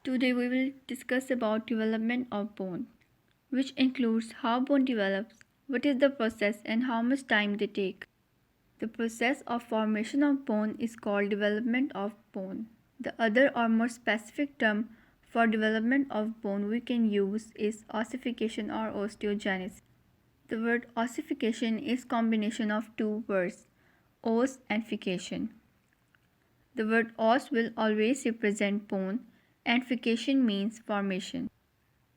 Today we will discuss about development of bone, which includes how bone develops, what is the process and how much time they take. The process of formation of bone is called development of bone. The other or more specific term for development of bone we can use is ossification or osteogenesis. The word ossification is combination of two words, os and fication. The word os will always represent bone and fication means formation.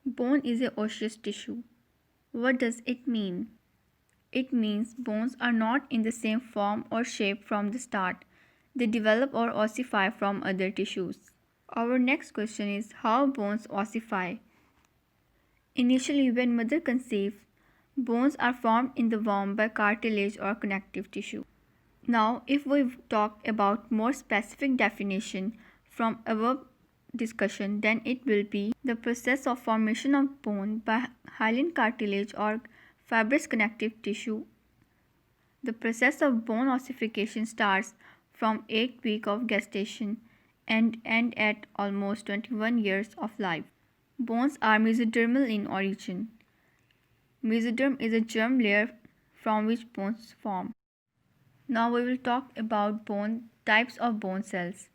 Bone is a osseous tissue. What does it mean? It means bones are not in the same form or shape from the start. They develop or ossify from other tissues. Our next question is how bones ossify. Initially, when mother conceives, bones are formed in the womb by cartilage or connective tissue. Now, if we talk about more specific definition from above discussion, then it will be the process of formation of bone by hyaline cartilage or fibrous connective tissue. The process of bone ossification starts from 8 weeks of gestation and end at almost 21 years of life. Bones are mesodermal in origin. Mesoderm is a germ layer from which bones form. Now we will talk about types of bone cells.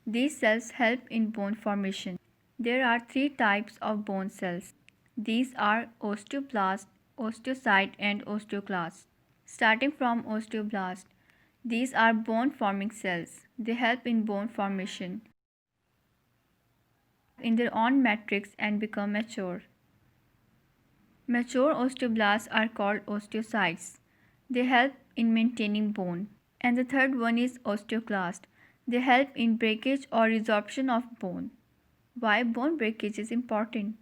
These cells help in bone formation. There are three types of bone cells. These are osteoblast, osteocyte and osteoclast. Starting from osteoblast, these are bone forming cells. They help in bone formation in their own matrix and become mature. Mature osteoblasts are called osteocytes. They help in maintaining bone. And the third one is osteoclast. They help in breakage or resorption of bone. Why bone breakage is important?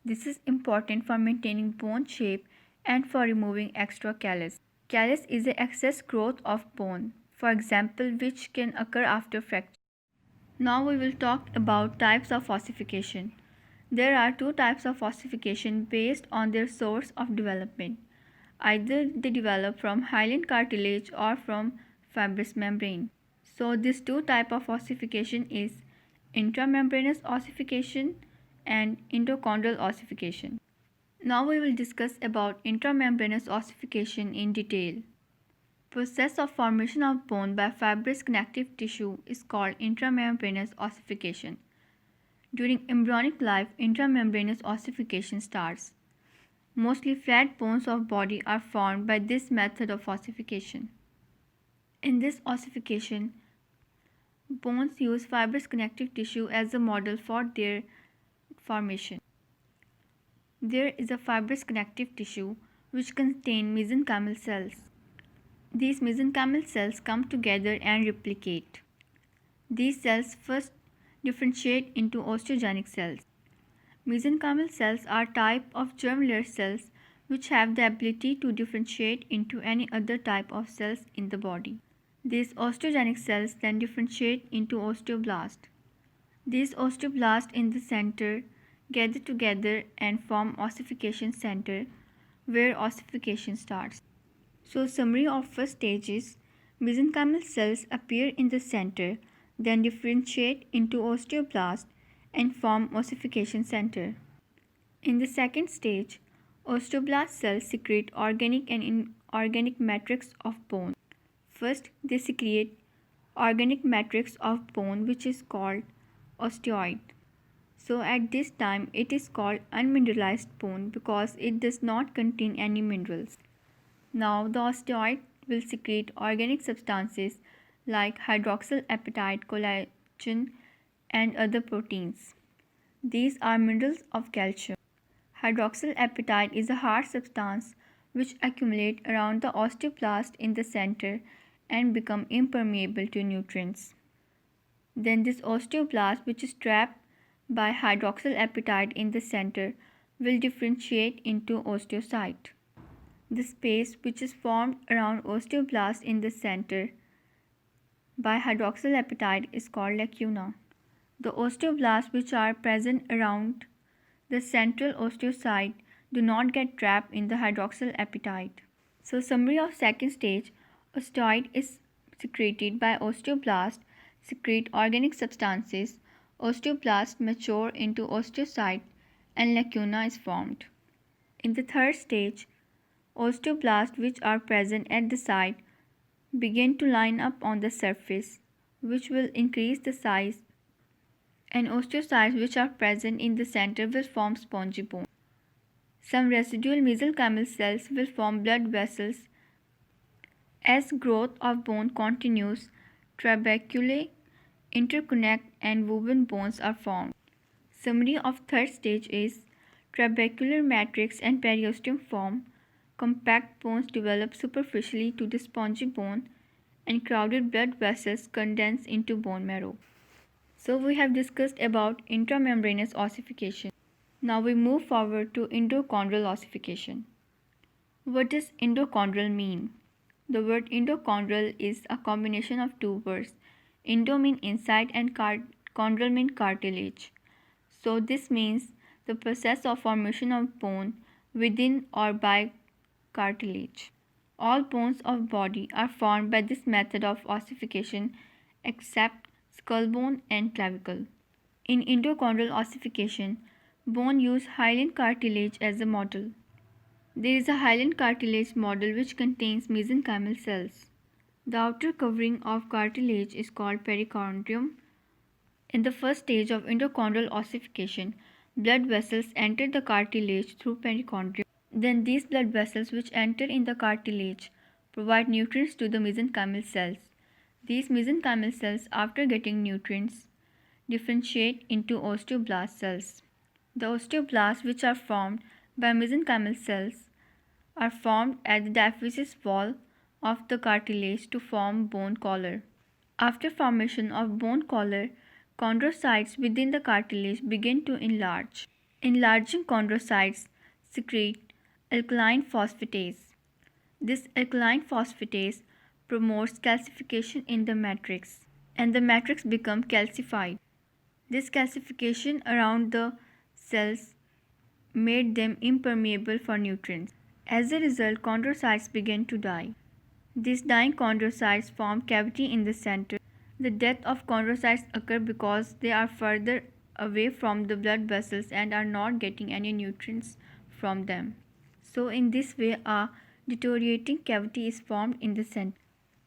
This is important for maintaining bone shape and for removing extra callus. Callus is the excess growth of bone, for example, which can occur after fracture. Now we will talk about types of ossification. There are two types of ossification based on their source of development. Either they develop from hyaline cartilage or from fibrous membrane. So this two type of ossification is intramembranous ossification and endochondral ossification. Now we will discuss about intramembranous ossification in detail. Process of formation of bone by fibrous connective tissue is called intramembranous ossification. During embryonic life, intramembranous ossification starts. Mostly flat bones of body are formed by this method of ossification. In this ossification, bones use fibrous connective tissue as a model for their formation. There is a fibrous connective tissue which contains mesenchymal cells. These mesenchymal cells come together and replicate. These cells first differentiate into osteogenic cells. Mesenchymal cells are type of germ layer cells which have the ability to differentiate into any other type of cells in the body. These osteogenic cells then differentiate into osteoblasts. These osteoblasts in the center gather together and form ossification center where ossification starts. So summary of first stage is mesenchymal cells appear in the center, then differentiate into osteoblast and form ossification center. In the second stage, osteoblast cells secrete organic and inorganic matrix of bone. First, they secrete organic matrix of bone which is called osteoid. So at this time it is called unmineralized bone because it does not contain any minerals. Now the osteoid will secrete organic substances like hydroxyl apatite, collagen and other proteins. These are minerals of calcium. Hydroxyl apatite is a hard substance which accumulate around the osteoblast in the center and become impermeable to nutrients. Then this osteoblast, which is trapped by hydroxyl apatite in the center, will differentiate into osteocyte. The space which is formed around osteoblast in the center by hydroxyl apatite is called lacuna. The osteoblasts which are present around the central osteocyte do not get trapped in the hydroxyl apatite. So summary of second stage, osteoid is secreted by osteoblast, secrete organic substances. Osteoblasts mature into osteocyte and lacuna is formed. In the third stage, osteoblasts which are present at the site begin to line up on the surface, which will increase the size, and osteocytes which are present in the center will form spongy bone. Some residual mesenchymal cells will form blood vessels. As growth of bone continues, trabeculae interconnect and woven bones are formed. Summary of third stage is trabecular matrix and periosteum form, compact bones develop superficially to the spongy bone, and crowded blood vessels condense into bone marrow. So we have discussed about intramembranous ossification. Now we move forward to endochondral ossification. What does endochondral mean? The word endochondral is a combination of two words. Endo means inside and chondral means cartilage. So this means the process of formation of bone within or by cartilage. All bones of body are formed by this method of ossification except skull bone and clavicle. In endochondral ossification, bone use hyaline cartilage as a model. There is a hyaline cartilage model which contains mesenchymal cells. The outer covering of cartilage is called perichondrium. In the first stage of endochondral ossification, blood vessels enter the cartilage through perichondrium. Then these blood vessels which enter in the cartilage provide nutrients to the mesenchymal cells. These mesenchymal cells, after getting nutrients, differentiate into osteoblast cells. The osteoblasts which are formed by mesenchymal cells are formed at the diaphysis wall of the cartilage to form bone collar. After formation of bone collar, chondrocytes within the cartilage begin to enlarge. Enlarging chondrocytes secrete alkaline phosphatase. This alkaline phosphatase promotes calcification in the matrix, and the matrix becomes calcified. This calcification around the cells made them impermeable for nutrients. As a result, chondrocytes begin to die. These dying chondrocytes form cavity in the center. The death of chondrocytes occurs because they are further away from the blood vessels and are not getting any nutrients from them. So in this way, a deteriorating cavity is formed in the center.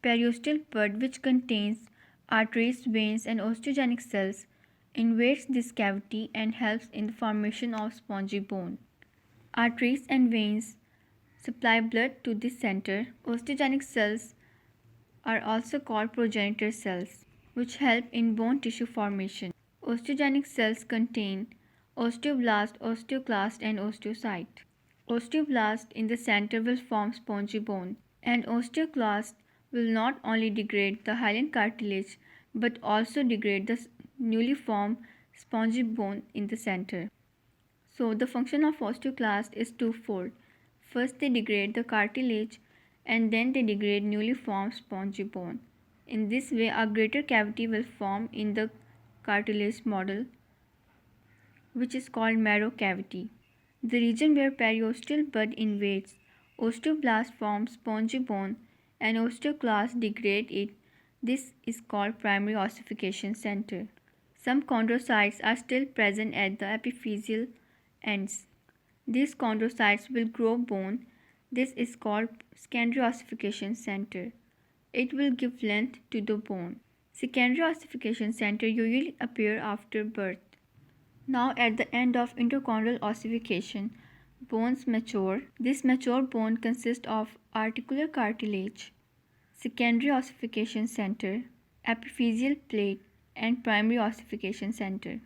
Periosteal bud, which contains arteries, veins, and osteogenic cells, invades this cavity and helps in the formation of spongy bone. Arteries and veins supply blood to this center. Osteogenic cells are also called progenitor cells, which help in bone tissue formation. Osteogenic cells contain osteoblast, osteoclast, and osteocyte. Osteoblast in the center will form spongy bone, and osteoclast will not only degrade the hyaline cartilage but also degrade the newly formed spongy bone in the center. So the function of osteoclast is twofold. First they degrade the cartilage and then they degrade newly formed spongy bone. In this way a greater cavity will form in the cartilage model, which is called marrow cavity. The region where periosteal bud invades, osteoblast form spongy bone and osteoclast degrade it. This is called primary ossification center. Some chondrocytes are still present at the epiphyseal ends. These chondrocytes will grow bone. This is called secondary ossification center. It will give length to the bone. Secondary ossification center usually appear after birth. Now at the end of endochondral ossification, bones mature. This mature bone consists of articular cartilage, secondary ossification center, epiphyseal plate, and primary ossification center.